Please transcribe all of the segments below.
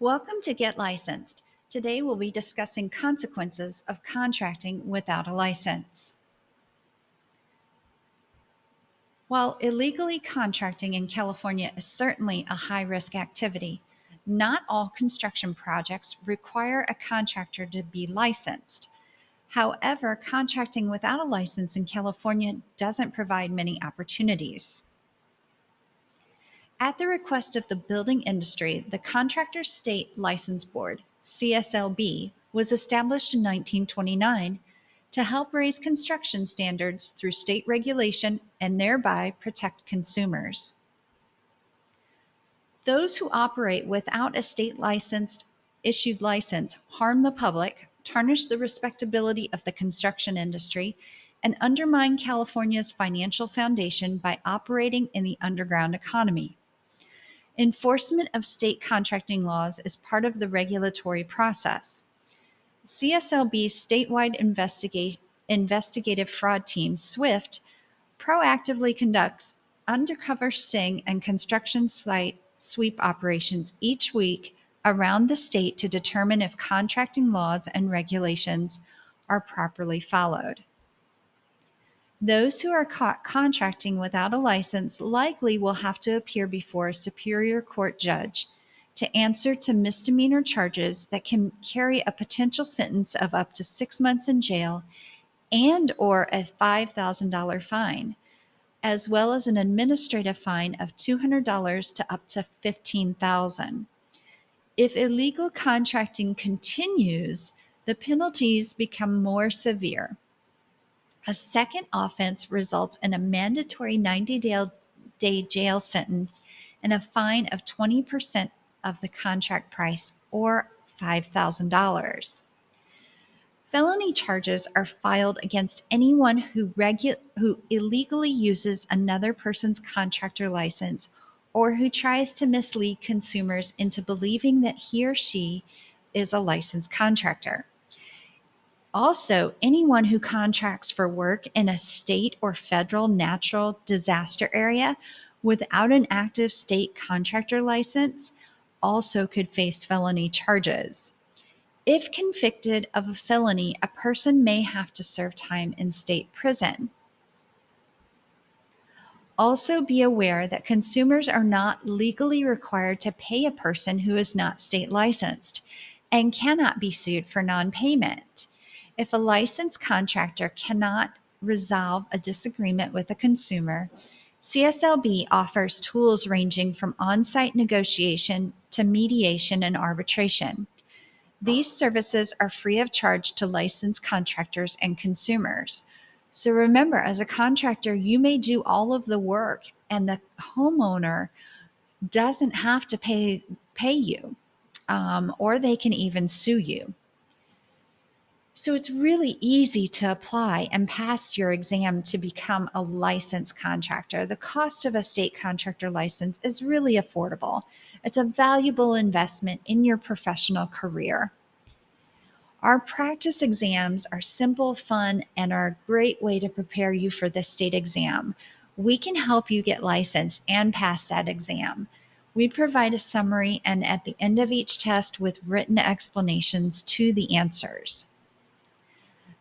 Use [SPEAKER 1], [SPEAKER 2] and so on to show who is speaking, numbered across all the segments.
[SPEAKER 1] Welcome to Get Licensed. Today we'll be discussing consequences of contracting without a license. While illegally contracting in California is certainly a high-risk activity, not all construction projects require a contractor to be licensed. However, contracting without a license in California doesn't provide many opportunities. At the request of the building industry, the Contractors State License Board, CSLB, was established in 1929 to help raise construction standards through state regulation and thereby protect consumers. Those who operate without a state licensed issued license harm the public, tarnish the respectability of the construction industry, and undermine California's financial foundation by operating in the underground economy. Enforcement of state contracting laws is part of the regulatory process. CSLB's statewide investigative fraud team, SWIFT, proactively conducts undercover sting and construction site sweep operations each week around the state to determine if contracting laws and regulations are properly followed. Those who are caught contracting without a license likely will have to appear before a superior court judge to answer to misdemeanor charges that can carry a potential sentence of up to 6 months in jail and or a $5,000 fine, as well as an administrative fine of $200 to up to $15,000. If illegal contracting continues, the penalties become more severe. A second offense results in a mandatory 90-day jail sentence and a fine of 20% of the contract price or $5,000. Felony charges are filed against anyone who illegally uses another person's contractor license or who tries to mislead consumers into believing that he or she is a licensed contractor. Also, anyone who contracts for work in a state or federal natural disaster area without an active state contractor license also could face felony charges. If convicted of a felony, a person may have to serve time in state prison. Also, be aware that consumers are not legally required to pay a person who is not state licensed and cannot be sued for non-payment. If a licensed contractor cannot resolve a disagreement with a consumer, CSLB offers tools ranging from on-site negotiation to mediation and arbitration. These services are free of charge to licensed contractors and consumers. So remember, as a contractor, you may do all of the work and the homeowner doesn't have to pay you, or they can even sue you. So it's really easy to apply and pass your exam to become a licensed contractor. The cost of a state contractor license is really affordable. It's a valuable investment in your professional career. Our practice exams are simple, fun, and are a great way to prepare you for the state exam. We can help you get licensed and pass that exam. We provide a summary and at the end of each test with written explanations to the answers.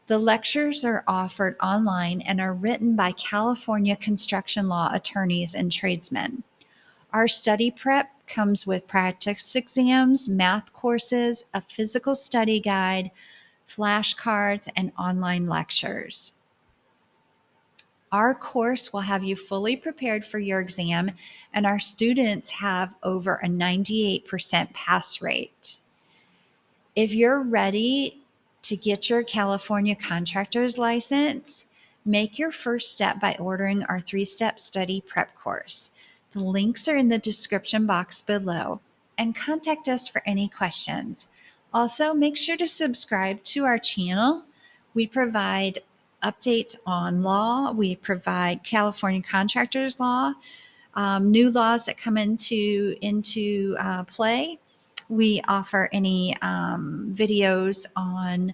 [SPEAKER 1] The lectures are offered online and are written by California construction law attorneys and tradesmen. Our study prep comes with practice exams, math courses, a physical study guide, flashcards, and online lectures. Our course will have you fully prepared for your exam, and our students have over a 98% pass rate. If you're ready to get your California contractor's license, make your first step by ordering our 3-step study prep course. The links are in the description box below, and contact us for any questions. Also, make sure to subscribe to our channel. We provide updates on law. We provide California contractors law, new laws that come into play. We offer any videos on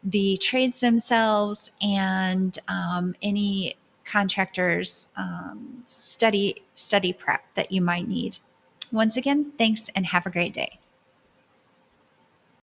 [SPEAKER 1] the trades themselves and any contractors study prep that you might need. Once again, thanks and have a great day.